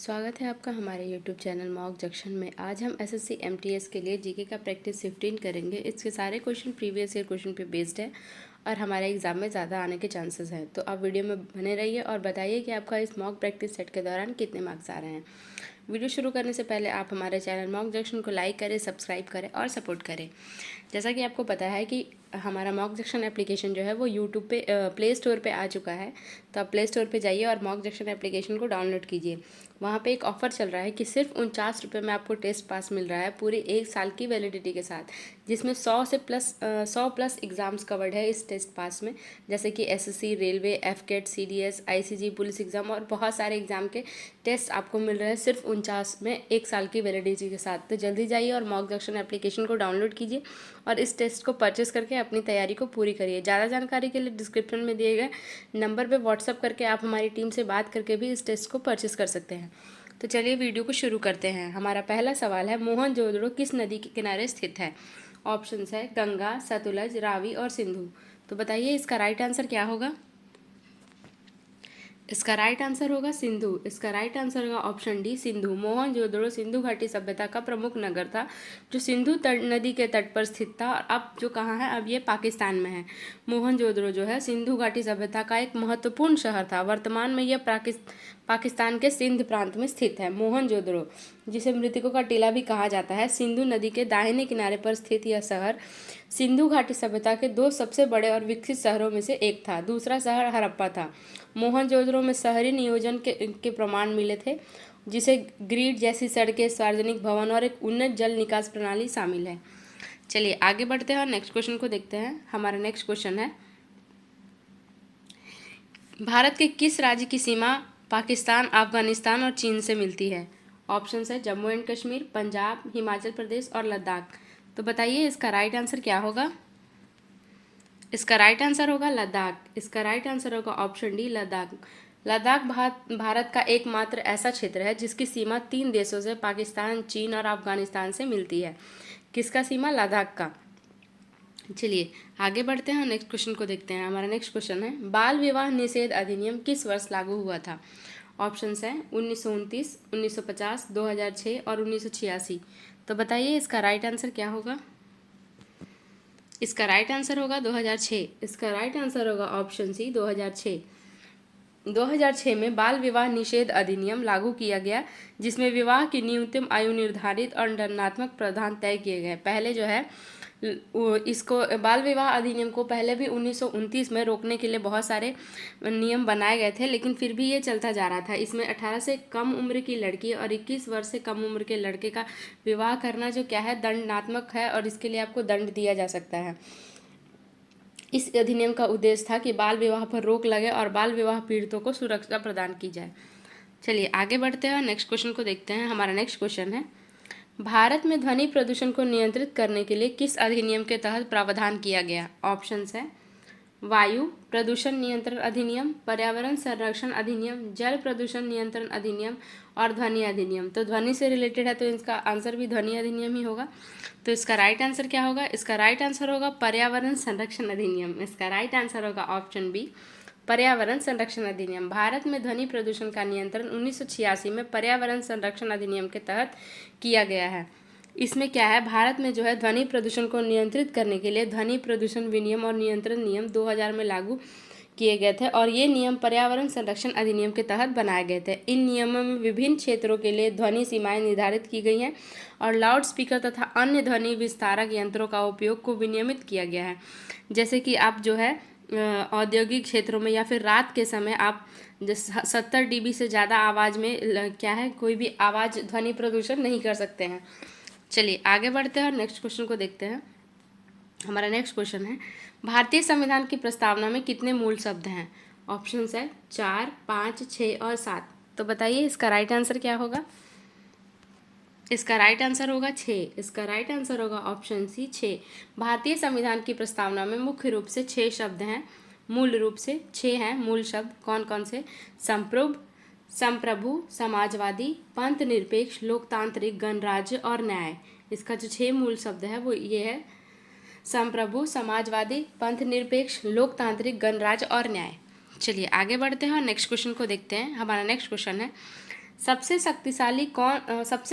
स्वागत है आपका हमारे YouTube चैनल मॉक जंक्शन में। आज हम एसएससी एमटीएस के लिए जीके का प्रैक्टिस 15 करेंगे। इसके सारे क्वेश्चन प्रीवियस ईयर क्वेश्चन पे बेस्ड है और हमारे एग्जाम में ज़्यादा आने के चांसेस हैं। तो आप वीडियो में बने रहिए और बताइए कि आपका इस मॉक प्रैक्टिस सेट के दौरान कितने मार्क्स आ रहे हैं। वीडियो शुरू करने से पहले आप हमारे चैनल मॉक जंक्शन को लाइक करें, सब्सक्राइब करें और सपोर्ट करें। जैसा कि आपको पता है कि हमारा मॉक जंक्शन एप्लीकेशन जो है वो यूट्यूब पे प्ले स्टोर पे आ चुका है। तो आप प्ले स्टोर पे जाइए और मॉक जंक्शन एप्लीकेशन को डाउनलोड कीजिए। वहाँ पे एक ऑफ़र चल रहा है कि सिर्फ 49 रुपये में आपको टेस्ट पास मिल रहा है पूरे 1 साल की वैलिडिटी के साथ, जिसमें 100 प्लस एग्ज़ाम्स कवर्ड है इस टेस्ट पास में, जैसे कि SSC, railway, AFCAT, CDS, ICG, police exam और बहुत सारे एग्ज़ाम के टेस्ट आपको मिल रहे हैं सिर्फ 49 में 1 साल की वैलिडिटी के साथ। तो जल्दी जाइए और मॉक जंक्शन एप्लीकेशन को डाउनलोड कीजिए और इस टेस्ट को परचेस करके अपनी तैयारी को पूरी करिए। ज़्यादा जानकारी के लिए डिस्क्रिप्शन में दिए गए नंबर पर व्हाट्सअप करके आप हमारी टीम से बात करके भी इस टेस्ट को परचेस कर सकते हैं। तो चलिए वीडियो को शुरू करते हैं। हमारा पहला सवाल है, मोहनजोदड़ो किस नदी के किनारे स्थित है? ऑप्शंस है गंगा, सतलज, रावी और सिंधु। तो बताइए इसका राइट आंसर क्या होगा? इसका राइट आंसर होगा सिंधु। इसका राइट आंसर होगा ऑप्शन डी, सिंधु। मोहनजोदड़ो सिंधु घाटी सभ्यता का प्रमुख नगर था जो सिंधु नदी के तट पर स्थित था और अब जो कहाँ है, अब ये पाकिस्तान में है। मोहनजोदड़ो जो है सिंधु घाटी सभ्यता का एक महत्वपूर्ण शहर था। वर्तमान में यह पाकिस्तान के सिंध प्रांत में स्थित है। मोहनजोदड़ो, जिसे मृतकों का टीला भी कहा जाता है, सिंधु नदी के दाहिने किनारे पर स्थित यह शहर सिंधु घाटी सभ्यता के 2 सबसे बड़े और विकसित शहरों में से एक था। दूसरा शहर हड़प्पा था। मोहनजोदड़ो में शहरी नियोजन के प्रमाण मिले थे, जिसे ग्रिड जैसी सड़कें, सार्वजनिक भवन और एक उन्नत जल निकास प्रणाली शामिल है। चलिए आगे बढ़ते हैं और नेक्स्ट क्वेश्चन को देखते हैं। हमारा नेक्स्ट क्वेश्चन है, भारत के किस राज्य की सीमा पाकिस्तान, अफगानिस्तान और चीन से मिलती है? ऑप्शंस है जम्मू एंड कश्मीर, पंजाब, हिमाचल प्रदेश और लद्दाख। तो बताइए इसका राइट आंसर क्या होगा? इसका राइट आंसर होगा लद्दाख। इसका राइट आंसर होगा ऑप्शन डी, लद्दाख। लद्दाख भारत का एकमात्र ऐसा क्षेत्र है जिसकी सीमा 3 देशों से, पाकिस्तान, चीन और अफगानिस्तान से मिलती है। किसका सीमा? लद्दाख का। चलिए आगे बढ़ते हैं, नेक्स्ट क्वेश्चन को देखते हैं। हमारा नेक्स्ट क्वेश्चन है, बाल विवाह निषेध अधिनियम किस वर्ष लागू हुआ था? ऑप्शंस हैं 1929, 1950, 2006 और 1986। तो बताइए इसका राइट आंसर क्या होगा? इसका राइट आंसर होगा 2006। इसका राइट आंसर होगा ऑप्शन सी, 2006। 2006 में बाल विवाह निषेध अधिनियम लागू किया गया, जिसमें विवाह की न्यूनतम आयु निर्धारित और दंडात्मक प्रावधान तय किए गए। पहले जो है इसको बाल विवाह अधिनियम को पहले भी 1929 में रोकने के लिए बहुत सारे नियम बनाए गए थे, लेकिन फिर भी ये चलता जा रहा था। इसमें 18 से कम उम्र की लड़की और 21 वर्ष से कम उम्र के लड़के का विवाह करना जो क्या है, दंडात्मक है और इसके लिए आपको दंड दिया जा सकता है। इस अधिनियम का उद्देश्य था कि बाल विवाह पर रोक लगे और बाल विवाह पीड़ितों को सुरक्षा प्रदान की जाए। चलिए आगे बढ़ते हैं और नेक्स्ट क्वेश्चन को देखते हैं। हमारा नेक्स्ट क्वेश्चन है, भारत में ध्वनि प्रदूषण को नियंत्रित करने के लिए किस अधिनियम के तहत प्रावधान किया गया? ऑप्शंस है वायु प्रदूषण नियंत्रण अधिनियम, पर्यावरण संरक्षण अधिनियम, जल प्रदूषण नियंत्रण अधिनियम और ध्वनि अधिनियम। तो ध्वनि से रिलेटेड है तो इसका आंसर भी ध्वनि अधिनियम ही होगा। तो इसका राइट आंसर क्या होगा? इसका राइट आंसर होगा पर्यावरण संरक्षण अधिनियम। इसका राइट आंसर होगा ऑप्शन बी, पर्यावरण संरक्षण अधिनियम। भारत में ध्वनि प्रदूषण का नियंत्रण 1986 में पर्यावरण संरक्षण अधिनियम के तहत किया गया है। इसमें क्या है, भारत में जो है ध्वनि प्रदूषण को नियंत्रित करने के लिए ध्वनि प्रदूषण विनियम और नियंत्रण नियम 2000 में लागू किए गए थे और ये नियम पर्यावरण संरक्षण अधिनियम के तहत बनाए गए थे। इन नियमों में विभिन्न क्षेत्रों के लिए ध्वनि सीमाएं निर्धारित की गई हैं और लाउड स्पीकर तथा अन्य ध्वनि विस्तारक यंत्रों का उपयोग को विनियमित किया गया है। जैसे कि आप जो है औद्योगिक क्षेत्रों में या फिर रात के समय आप 70 dB से ज़्यादा आवाज़ में क्या है, कोई भी आवाज़ ध्वनि प्रदूषण नहीं कर सकते हैं। चलिए आगे बढ़ते हैं और नेक्स्ट क्वेश्चन को देखते हैं। हमारा नेक्स्ट क्वेश्चन है, भारतीय संविधान की प्रस्तावना में कितने मूल शब्द हैं? ऑप्शंस है 4, 5, 6 और 7। तो बताइए इसका राइट आंसर क्या होगा? इसका राइट आंसर होगा 6। इसका राइट आंसर होगा ऑप्शन सी, 6। भारतीय संविधान की प्रस्तावना में मुख्य रूप से 6 शब्द हैं। मूल रूप से 6 हैं मूल शब्द। कौन कौन से? संप्रभु, समाजवादी, पंथ निरपेक्ष, लोकतांत्रिक, गणराज्य और न्याय। इसका जो 6 मूल शब्द है वो ये है, संप्रभु, समाजवादी, पंथ निरपेक्ष, लोकतांत्रिक, गणराज्य और न्याय। चलिए आगे बढ़ते हैं और नेक्स्ट क्वेश्चन को देखते हैं। हमारा नेक्स्ट क्वेश्चन है, सबसे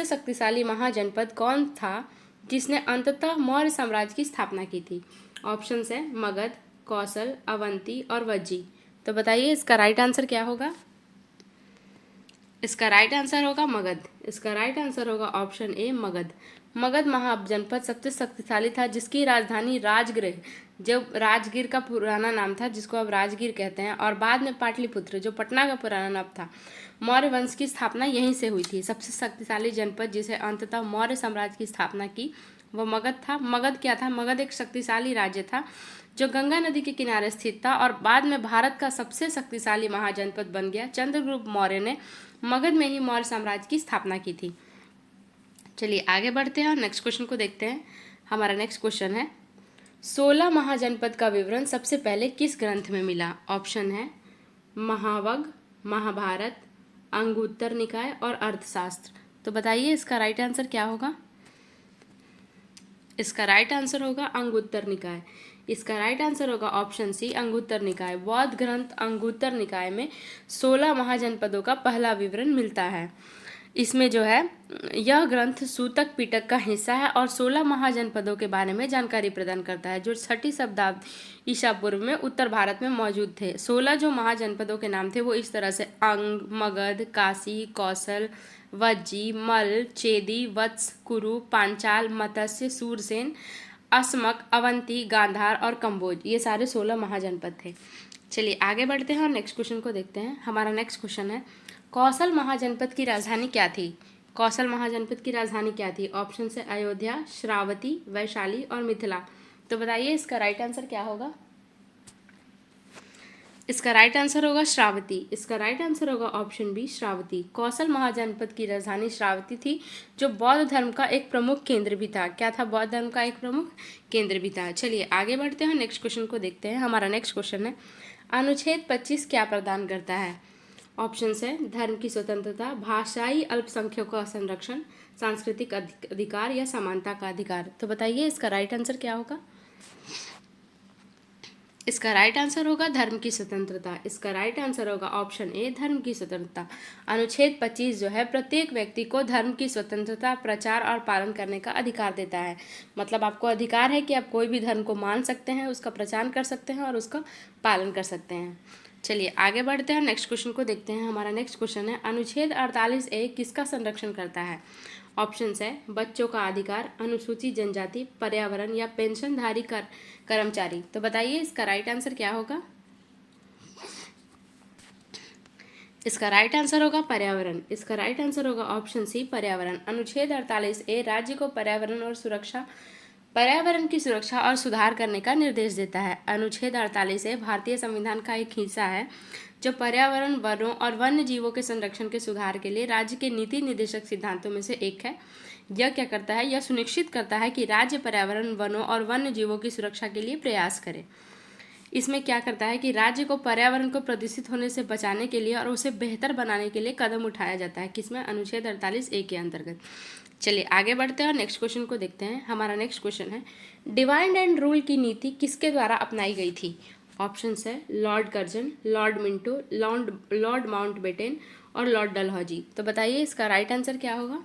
शक्तिशाली महाजनपद कौन था जिसने अंततः मौर्य साम्राज्य की स्थापना की थी? ऑप्शंस है मगध, कौशल, अवंती और वज्जी। तो बताइए इसका राइट आंसर क्या होगा? इसका राइट आंसर होगा मगध। इसका राइट आंसर होगा ऑप्शन ए मगध। मगध महाजनपद सबसे शक्तिशाली था, जिसकी राजधानी राजगृह, जो राजगीर का पुराना नाम था, जिसको अब राजगीर कहते हैं, और बाद में पाटलिपुत्र, जो पटना का पुराना नाम था। मौर्य वंश की स्थापना यहीं से हुई थी। सबसे शक्तिशाली जनपद जिसे अंततः मौर्य साम्राज्य की स्थापना की वो मगध था। मगध क्या था? मगध एक शक्तिशाली राज्य था जो गंगा नदी के किनारे स्थित था और बाद में भारत का सबसे शक्तिशाली महाजनपद बन गया। चंद्रगुप्त मौर्य ने मगध में ही मौर्य साम्राज्य की स्थापना की थी। चलिए आगे बढ़ते हैं और नेक्स्ट क्वेश्चन को देखते हैं। हमारा नेक्स्ट क्वेश्चन है 16 महाजनपद का विवरण सबसे पहले किस ग्रंथ में मिला? ऑप्शन है महावग, महाभारत, अंगुत्तर निकाय और अर्थशास्त्र। तो बताइए इसका राइट आंसर क्या होगा? इसका राइट आंसर होगा अंगुत्तर निकाय। इसका राइट आंसर होगा ऑप्शन सी अंगुत्तर निकाय। बौद्ध ग्रंथ अंगुत्तर निकाय में 16 महाजनपदों का पहला विवरण मिलता है। इसमें जो है यह ग्रंथ सूतक पिटक का हिस्सा है और 16 महाजनपदों के बारे में जानकारी प्रदान करता है जो 6ठी शताब्दी ईसा पूर्व में उत्तर भारत में मौजूद थे। 16 जो महाजनपदों के नाम थे वो इस तरह से अंग, मगध, काशी, कौशल, वज्जी, मल, चेदी, वत्स, कुरु, पांचाल, मत्स्य, सूरसेन, असमक, अवंती, गांधार और कंबोज, ये सारे 16 महाजनपद थे। चलिए आगे बढ़ते हैं और नेक्स्ट क्वेश्चन को देखते हैं। हमारा नेक्स्ट क्वेश्चन है कौशल महाजनपद की राजधानी क्या थी? कौशल महाजनपद की राजधानी क्या थी? ऑप्शन है अयोध्या, श्रावती, वैशाली और मिथिला। तो बताइए इसका राइट आंसर क्या होगा? इसका राइट आंसर होगा श्रावती। इसका राइट आंसर होगा ऑप्शन बी श्रावती। कौशल महाजनपद की राजधानी श्रावती थी जो बौद्ध धर्म का एक प्रमुख केंद्र भी था। क्या था? बौद्ध धर्म का एक प्रमुख केंद्र भी था। चलिए आगे बढ़ते हैं, नेक्स्ट क्वेश्चन को देखते हैं। हमारा नेक्स्ट क्वेश्चन है अनुच्छेद 25 क्या प्रदान करता है? ऑप्शन है धर्म की स्वतंत्रता, भाषाई अल्पसंख्यकों का संरक्षण, सांस्कृतिक अधिकार या समानता का अधिकार। तो बताइए इसका राइट आंसर क्या होगा? इसका राइट आंसर होगा धर्म की स्वतंत्रता। इसका राइट आंसर होगा ऑप्शन ए धर्म की स्वतंत्रता। अनुच्छेद 25 जो है प्रत्येक व्यक्ति को धर्म की स्वतंत्रता, प्रचार और पालन करने का अधिकार देता है। मतलब आपको अधिकार है कि आप कोई भी धर्म को मान सकते हैं, उसका प्रचार कर सकते हैं और उसका पालन कर सकते हैं। चलिए आगे बढ़ते हैं, नेक्स्ट क्वेश्चन को देखते हैं। हमारा नेक्स्ट क्वेश्चन है अनुच्छेद 48A किसका संरक्षण करता है? ऑप्शंस है बच्चों का अधिकार, अनुसूचित जनजाति, पर्यावरण या पेंशनधारी कर्मचारी। तो बताइए इसका राइट आंसर क्या होगा? इसका राइट आंसर होगा पर्यावरण। इसका राइट आंसर होगा ऑप्शन सी पर्यावरण। अनुच्छेद 48A राज्य को पर्यावरण की सुरक्षा और सुधार करने का निर्देश देता है। अनुच्छेद 48A भारतीय संविधान का एक हिस्सा है जो पर्यावरण, वनों और वन्य जीवों के संरक्षण के सुधार के लिए राज्य के नीति निर्देशक सिद्धांतों में से एक है। यह क्या करता है? यह सुनिश्चित करता है कि राज्य पर्यावरण, वनों और वन्य जीवों की सुरक्षा के लिए प्रयास करे। इसमें क्या करता है कि राज्य को पर्यावरण को प्रदूषित होने से बचाने के लिए और उसे बेहतर बनाने के लिए कदम उठाया जाता है। किसमें? अनुच्छेद 48A के अंतर्गत। चलिए आगे बढ़ते हैं और नेक्स्ट क्वेश्चन को देखते हैं। हमारा नेक्स्ट क्वेश्चन है डिवाइड एंड रूल की नीति किसके द्वारा अपनाई गई थी? ऑप्शंस है Lord Curzon, Lord Minto, Lord Mountbatten और लॉर्ड डलहौजी। तो बताइए इसका राइट आंसर क्या होगा?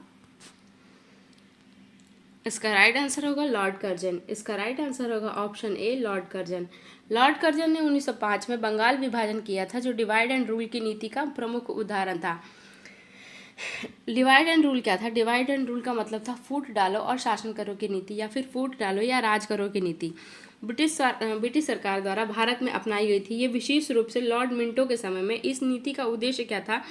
इसका राइट आंसर होगा लॉर्ड कर्जन। इसका राइट आंसर होगा option A Lord Curzon. Lord Curzon ने 1905 में बंगाल विभाजन किया था जो डिवाइड एंड रूल की नीति का प्रमुख उदाहरण था। डिवाइड एंड रूल क्या था? डिवाइड एंड रूल का मतलब था फूट डालो और शासन करो की नीति, या फिर फूट डालो या राज करो की नीति। ब्रिटिश सरकार द्वारा भारत में अपनाई गई थी। ये विशेष रूप से लॉर्ड मिंटो के समय में। इस नीति का उद्देश्य क्या था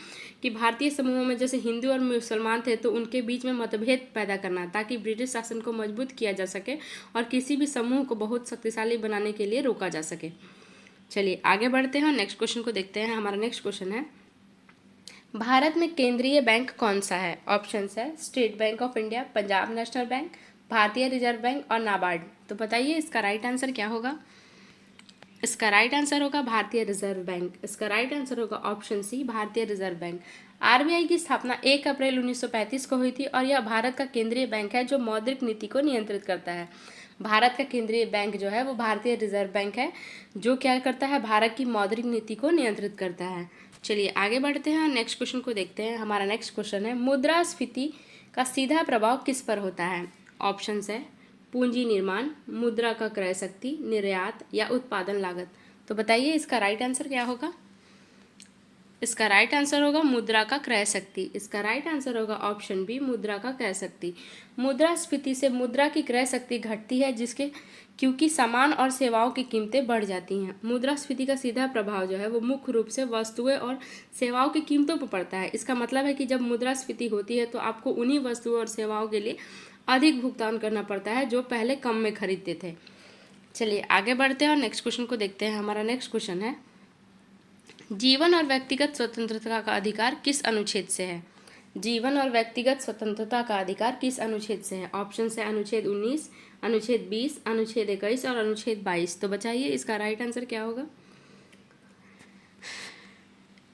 कि भारतीय समूहों में जैसे हिंदू और मुसलमान थे तो उनके बीच में मतभेद पैदा करना, ताकि ब्रिटिश शासन को मजबूत किया जा सके और किसी भी समूह को बहुत शक्तिशाली बनाने के लिए रोका जा सके। चलिए आगे बढ़ते हैं और नेक्स्ट क्वेश्चन को देखते हैं। हमारा नेक्स्ट क्वेश्चन है भारत में केंद्रीय बैंक कौन सा है? ऑप्शंस है state bank of India, Punjab national bank, भारतीय रिजर्व बैंक और नाबार्ड। तो बताइए इसका राइट आंसर क्या होगा? इसका राइट आंसर होगा भारतीय रिजर्व बैंक। इसका राइट आंसर होगा ऑप्शन सी भारतीय रिजर्व बैंक। आरबीआई की स्थापना 1 अप्रैल 1935 को हुई थी और यह भारत का केंद्रीय बैंक है जो मौद्रिक नीति को नियंत्रित करता है। भारत का केंद्रीय बैंक जो है वो भारतीय रिजर्व बैंक है जो क्या करता है? भारत की मौद्रिक नीति को नियंत्रित करता है। चलिए आगे बढ़ते हैं, नेक्स्ट क्वेश्चन को देखते हैं। हमारा नेक्स्ट क्वेश्चन है, मुद्रास्फीति का सीधा प्रभाव किस पर होता है? ऑप्शंस है पूंजी निर्माण, मुद्रा का क्रय शक्ति, निर्यात या उत्पादन लागत। तो बताइए इसका राइट आंसर क्या होगा? इसका राइट आंसर होगा मुद्रा का क्रय शक्ति। इसका राइट आंसर होगा ऑप्शन बी, मुद्रा का क्रय शक्ति। मुद्रास्फीति से मुद्रा की क्रय शक्ति घटती है, जिसके क्योंकि सामान और सेवाओं की कीमतें बढ़ जाती हैं। मुद्रास्फीति का सीधा प्रभाव जो है वो मुख्य रूप से वस्तुएं और सेवाओं की कीमतों पर पड़ता है। इसका मतलब है कि जब मुद्रास्फीति होती है तो आपको उन्हीं वस्तुओं और सेवाओं के लिए अधिक भुगतान करना पड़ता है जो पहले कम में खरीदते थे। चलिए आगे बढ़ते हैं और नेक्स्ट क्वेश्चन को देखते हैं। हमारा नेक्स्ट क्वेश्चन है, जीवन और व्यक्तिगत स्वतंत्रता का अधिकार किस अनुच्छेद से है? जीवन और व्यक्तिगत स्वतंत्रता का अधिकार किस अनुच्छेद से है? ऑप्शन है अनुच्छेद 19, अनुच्छेद 20, अनुच्छेद 21 और अनुच्छेद 22। तो बताइए इसका राइट आंसर क्या होगा?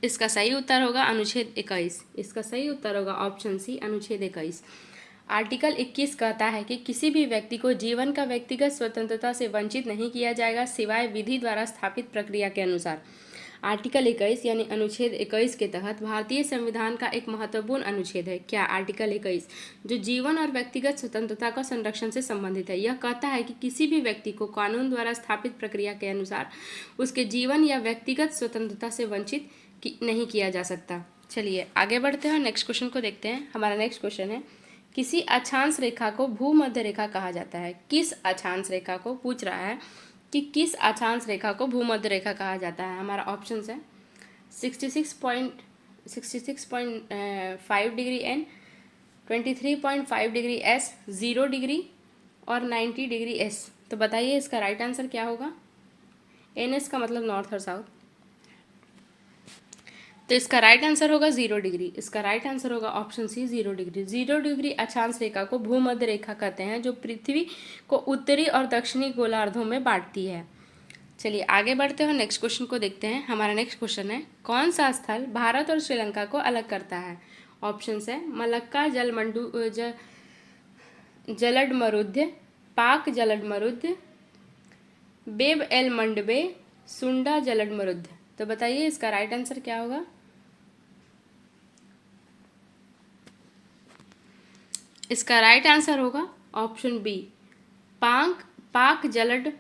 इसका सही उत्तर होगा अनुच्छेद 21। इसका सही उत्तर होगा ऑप्शन सी, अनुच्छेद 21। आर्टिकल 21 कहता है कि किसी भी व्यक्ति को जीवन का व्यक्तिगत स्वतंत्रता से वंचित नहीं किया जाएगा सिवाय विधि द्वारा स्थापित प्रक्रिया के अनुसार। आर्टिकल 21 यानी अनुच्छेद 21 के तहत भारतीय संविधान का एक महत्वपूर्ण अनुच्छेद है। क्या? आर्टिकल 21 जो जीवन और व्यक्तिगत स्वतंत्रता का संरक्षण से संबंधित है। यह कहता है कि किसी भी व्यक्ति को कानून द्वारा स्थापित प्रक्रिया के अनुसार उसके जीवन या व्यक्तिगत स्वतंत्रता से वंचित नहीं किया जा सकता। चलिए आगे बढ़ते हैं, नेक्स्ट क्वेश्चन को देखते हैं। हमारा नेक्स्ट क्वेश्चन है, किसी अक्षांश रेखा को भूमध्य रेखा कहा जाता है। किस अक्षांश रेखा को पूछ रहा है कि किस अक्षांश रेखा को भूमध्य रेखा कहा जाता है? हमारा ऑप्शन है 66.5 degree N, 23.5 degree S, 0 degree और 90 डिग्री एस। तो बताइए इसका राइट आंसर क्या होगा? एन एस का मतलब नॉर्थ और साउथ। तो इसका राइट आंसर होगा 0 डिग्री। इसका राइट आंसर होगा ऑप्शन सी, 0 डिग्री। 0 डिग्री अक्षांश रेखा को भूमध्य रेखा कहते हैं, जो पृथ्वी को उत्तरी और दक्षिणी गोलार्धों में बांटती है। चलिए आगे बढ़ते हैं, नेक्स्ट क्वेश्चन को देखते हैं। हमारा नेक्स्ट क्वेश्चन है, कौन सा स्थल भारत और श्रीलंका को अलग करता है? ऑप्शन है मलक्का जलडमरुद्ध, पाक जलडमरुद्ध, बेब एल मंडबे, सुंडा जलडमरुद्ध। तो बताइए इसका राइट आंसर क्या होगा? इसका राइट आंसर होगा ऑप्शन बी, पाक जलड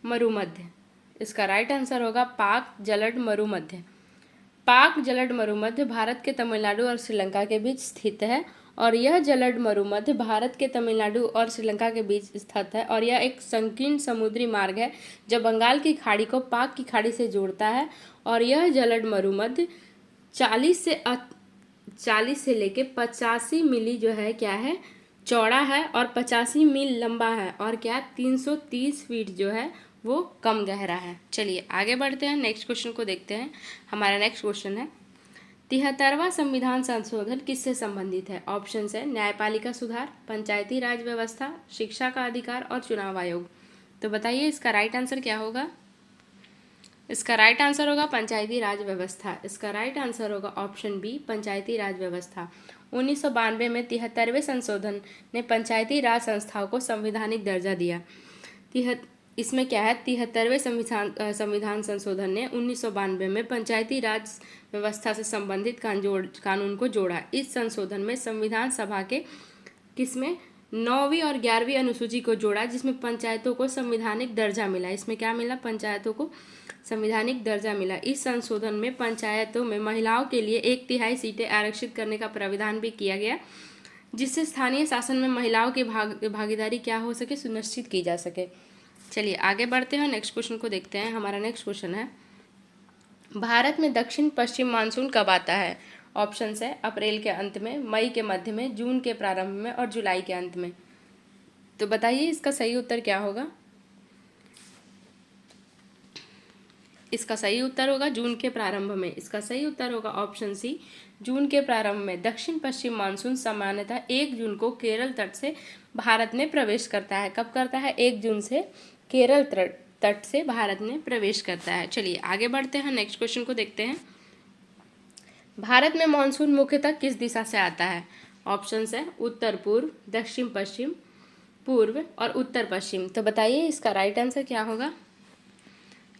मरुमध्य। इसका राइट आंसर होगा पाक जलड मरुमध्य। पाक जलड मरुमध्य भारत के तमिलनाडु और श्रीलंका के बीच स्थित है, और यह जलड मरुमध्य भारत के तमिलनाडु और श्रीलंका के बीच स्थित है, और यह एक संकीर्ण समुद्री मार्ग है जो बंगाल की खाड़ी को पाक की खाड़ी से जोड़ता है। और यह जलड मरुमध्य 40 से लेके 85 मील जो है क्या है, चौड़ा है, और 85 मील लंबा है, और क्या 330 फीट जो है वो कम गहरा है। चलिए आगे बढ़ते हैं, नेक्स्ट क्वेश्चन को देखते हैं। हमारा नेक्स्ट क्वेश्चन है, 73वां संविधान संशोधन किससे संबंधित है? ऑप्शन है न्यायपालिका सुधार, पंचायती राज व्यवस्था, शिक्षा का अधिकार और चुनाव आयोग। तो बताइए इसका राइट आंसर क्या होगा? इसका राइट आंसर होगा पंचायती राज व्यवस्था। इसका राइट आंसर होगा ऑप्शन बी, पंचायती राज व्यवस्था। 1992 में 73वें संशोधन ने पंचायती राज संस्थाओं को संवैधानिक दर्जा दिया। इसमें क्या है, 73वें संविधान संशोधन ने 1992 में पंचायती राज व्यवस्था से संबंधित कानून को जोड़ा। इस संशोधन में संविधान सभा के किसमें 9वीं और 11वीं अनुसूची को जोड़ा, जिसमें पंचायतों को संवैधानिक दर्जा मिला। इसमें क्या मिला? पंचायतों को संवैधानिक दर्जा मिला। इस संशोधन में पंचायतों में महिलाओं के लिए 1/3 सीटें आरक्षित करने का प्रावधान भी किया गया, जिससे स्थानीय शासन में महिलाओं की भागीदारी क्या हो सके, सुनिश्चित की जा सके। चलिए आगे बढ़ते हैं, नेक्स्ट क्वेश्चन को देखते हैं। हमारा नेक्स्ट क्वेश्चन है, भारत में दक्षिण पश्चिम मानसून कब आता है? ऑप्शंस है अप्रैल के अंत में, मई के मध्य में, जून के प्रारंभ में और जुलाई के अंत में। तो बताइए इसका सही उत्तर क्या होगा? इसका सही उत्तर होगा जून के प्रारंभ में। इसका सही उत्तर होगा ऑप्शन सी, जून के प्रारंभ में। दक्षिण पश्चिम मानसून सामान्यतः 1 जून को केरल तट से भारत में प्रवेश करता है। कब करता है? 1 जून से केरल तट से भारत में प्रवेश करता है। चलिए आगे बढ़ते हैं, नेक्स्ट क्वेश्चन को देखते हैं। भारत में मानसून मुख्यतः किस दिशा से आता है? ऑप्शंस है उत्तर पूर्व, दक्षिण पश्चिम, पूर्व और उत्तर पश्चिम। तो बताइए इसका राइट आंसर क्या होगा?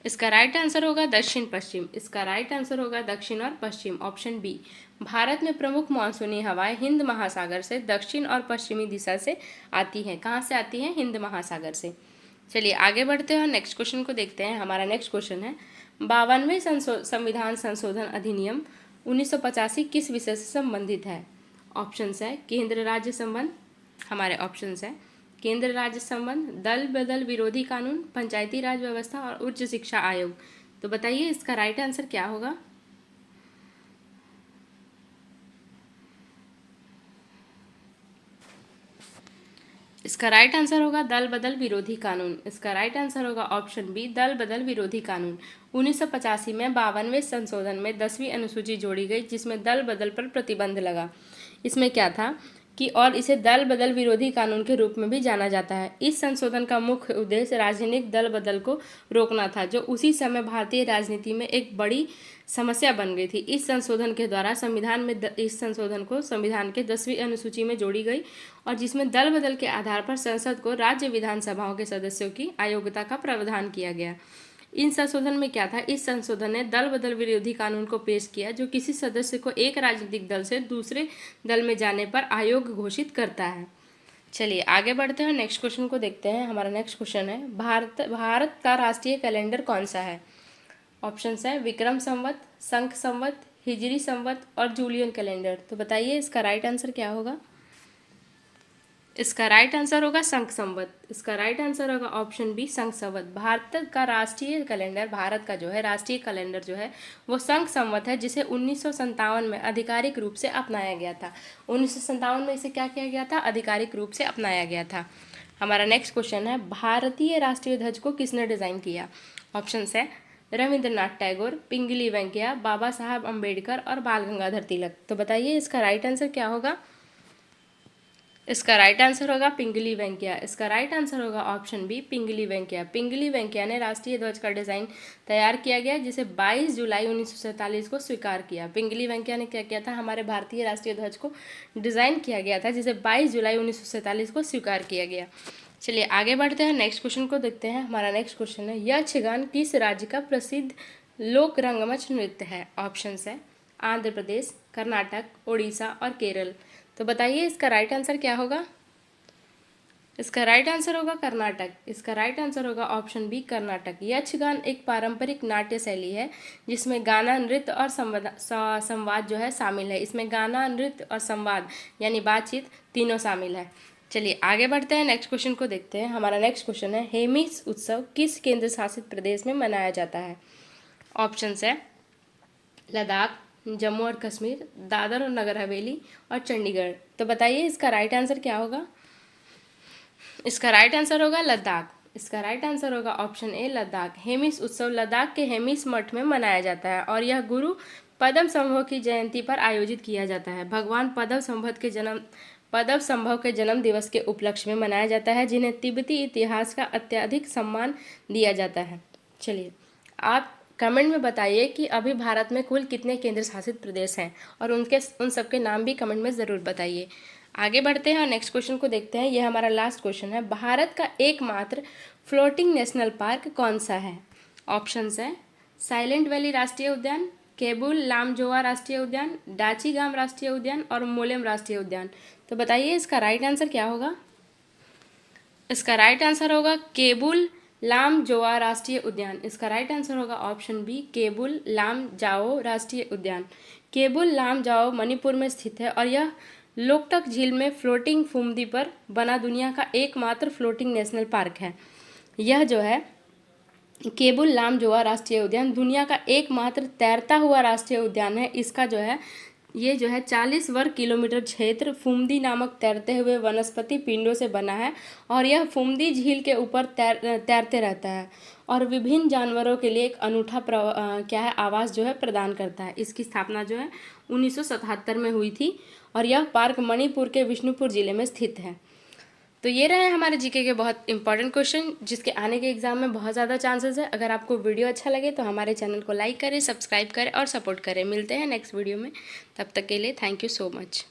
इसका राइट आंसर होगा दक्षिण पश्चिम। इसका राइट आंसर होगा दक्षिण और पश्चिम, ऑप्शन बी। भारत में प्रमुख मानसूनी हवाएं हिंद महासागर से दक्षिण और पश्चिमी दिशा से आती हैं। कहाँ से आती हैं? हिंद महासागर से। चलिए आगे बढ़ते हैं और नेक्स्ट क्वेश्चन को देखते हैं। हमारा नेक्स्ट क्वेश्चन है 52वें संविधान संशोधन अधिनियम 1985 किस विषय से संबंधित है? ऑप्शंस है केंद्र राज्य संबंध, हमारे ऑप्शंस है केंद्र राज्य संबंध, दल बदल विरोधी कानून, पंचायती राज व्यवस्था और उच्च शिक्षा आयोग। तो बताइए इसका राइट आंसर क्या होगा? इसका राइट आंसर होगा दल बदल विरोधी कानून। इसका राइट आंसर होगा ऑप्शन बी, दल बदल विरोधी कानून। 1985 में 52वें संशोधन में 10वीं अनुसूची जोड़ी गई जिसमें दल बदल पर प्रतिबंध लगा। इसमें क्या था कि और इसे दल बदल विरोधी कानून के रूप में भी जाना जाता है। इस संशोधन का मुख्य उद्देश्य राजनीतिक दल बदल को रोकना था, जो उसी समय भारतीय राजनीति में एक बड़ी समस्या बन गई थी। इस संशोधन के द्वारा इस संशोधन को संविधान के 10वीं अनुसूची में जोड़ी गई और जिसमें दल बदल के आधार पर संसद को राज्य विधानसभाओं के सदस्यों की अयोग्यता का प्रावधान किया गया। इन संशोधन में क्या था? इस संशोधन ने दल बदल विरोधी कानून को पेश किया जो किसी सदस्य को एक राजनीतिक दल से दूसरे दल में जाने पर अयोग्य घोषित करता है। चलिए आगे बढ़ते हैं, नेक्स्ट क्वेश्चन को देखते हैं। हमारा नेक्स्ट क्वेश्चन है भारत का राष्ट्रीय कैलेंडर कौन सा है? ऑप्शंस है विक्रम संवत, संख संवत, हिजरी संवत और जूलियन कैलेंडर। तो बताइए इसका राइट आंसर क्या होगा? इसका राइट आंसर होगा संख संवत। इसका राइट आंसर होगा ऑप्शन बी, संख संवत। भारत का राष्ट्रीय कैलेंडर, भारत का जो है राष्ट्रीय कैलेंडर जो है वो संख संवत है, जिसे 1957 में आधिकारिक रूप से अपनाया गया था। 1957 में इसे क्या किया गया था? आधिकारिक रूप से अपनाया गया था। हमारा नेक्स्ट क्वेश्चन है भारतीय राष्ट्रीय ध्वज को किसने डिज़ाइन किया? ऑप्शंस है रविंद्रनाथ टैगोर, पिंगली वेंकैया, बाबा साहब अम्बेडकर और बाल गंगाधर तिलक। तो बताइए इसका राइट आंसर क्या होगा? इसका राइट आंसर होगा पिंगली वेंकैया। इसका राइट आंसर होगा ऑप्शन बी, पिंगली वेंकैया। पिंगली वेंकैया ने राष्ट्रीय ध्वज का डिज़ाइन तैयार किया गया जिसे 22 जुलाई 1947 को स्वीकार किया। पिंगली वेंकैया ने क्या किया था? हमारे भारतीय राष्ट्रीय ध्वज को डिज़ाइन किया गया था जिसे 22 जुलाई 1947 को स्वीकार किया गया। चलिए आगे बढ़ते हैं, नेक्स्ट क्वेश्चन को देखते हैं। हमारा नेक्स्ट क्वेश्चन है यक्षगान किस राज्य का प्रसिद्ध लोक रंगमंच नृत्य है? ऑप्शंस है आंध्र प्रदेश, कर्नाटक, उड़ीसा और केरल। तो बताइए इसका राइट आंसर क्या होगा? इसका राइट आंसर होगा कर्नाटक। इसका राइट आंसर होगा ऑप्शन बी, कर्नाटक। यक्षगान एक पारंपरिक नाट्य शैली है जिसमें गाना, नृत्य और संवाद जो है शामिल है। इसमें गाना, नृत्य और संवाद यानी बातचीत तीनों शामिल है। चलिए आगे बढ़ते हैं, नेक्स्ट क्वेश्चन को देखते हैं। हमारा नेक्स्ट क्वेश्चन है हेमिस उत्सव किस केंद्र शासित प्रदेश में मनाया जाता है? ऑप्शंस है लद्दाख, जम्मू और कश्मीर, दादर और नगर हवेली और चंडीगढ़। तो बताइए इसका राइट आंसर क्या होगा? इसका राइट आंसर होगा लद्दाख। इसका राइट आंसर होगा ऑप्शन ए, लद्दाख। हेमिस उत्सव लद्दाख के हेमिस मठ में मनाया जाता है और यह गुरु पद्मसंभव की जयंती पर आयोजित किया जाता है। भगवान पद्मसंभव के जन्म दिवस के उपलक्ष्य में मनाया जाता है, जिन्हें तिब्बती इतिहास का अत्यधिक सम्मान दिया जाता है। चलिए आप कमेंट में बताइए कि अभी भारत में कुल कितने केंद्र शासित प्रदेश हैं और उन सब के नाम भी कमेंट में ज़रूर बताइए। आगे बढ़ते हैं और नेक्स्ट क्वेश्चन को देखते हैं। यह हमारा लास्ट क्वेश्चन है भारत का एकमात्र फ्लोटिंग नेशनल पार्क कौन सा है? ऑप्शंस है साइलेंट वैली राष्ट्रीय उद्यान, केबुल लामजोआ राष्ट्रीय उद्यान, डाचीगाम राष्ट्रीय उद्यान और मोलेम राष्ट्रीय उद्यान। तो बताइए इसका राइट आंसर क्या होगा? इसका राइट आंसर होगा केबुल लामजोआ राष्ट्रीय उद्यान। इसका राइट आंसर होगा ऑप्शन बी, केबुल लामजाओ राष्ट्रीय उद्यान। केबुल लामजाओ मणिपुर में स्थित है और यह लोकटक झील में फ्लोटिंग फुमदी पर बना दुनिया का एकमात्र फ्लोटिंग नेशनल पार्क है। यह जो है केबुल लामजोआ राष्ट्रीय उद्यान दुनिया का एकमात्र तैरता हुआ राष्ट्रीय उद्यान है। इसका जो है ये जो है 40 वर्ग किलोमीटर क्षेत्र फुमदी नामक तैरते हुए वनस्पति पिंडों से बना है और यह फुमदी झील के ऊपर तैरते रहता है और विभिन्न जानवरों के लिए एक अनूठा आवास जो है प्रदान करता है। इसकी स्थापना जो है 1977 में हुई थी और यह पार्क मणिपुर के विष्णुपुर जिले में स्थित है। तो ये रहे हमारे जीके के बहुत इंपॉर्टेंट क्वेश्चन जिसके आने के एग्जाम में बहुत ज़्यादा चांसेस है। अगर आपको वीडियो अच्छा लगे तो हमारे चैनल को लाइक करें, सब्सक्राइब करें और सपोर्ट करें। मिलते हैं नेक्स्ट वीडियो में, तब तक के लिए थैंक यू सो मच।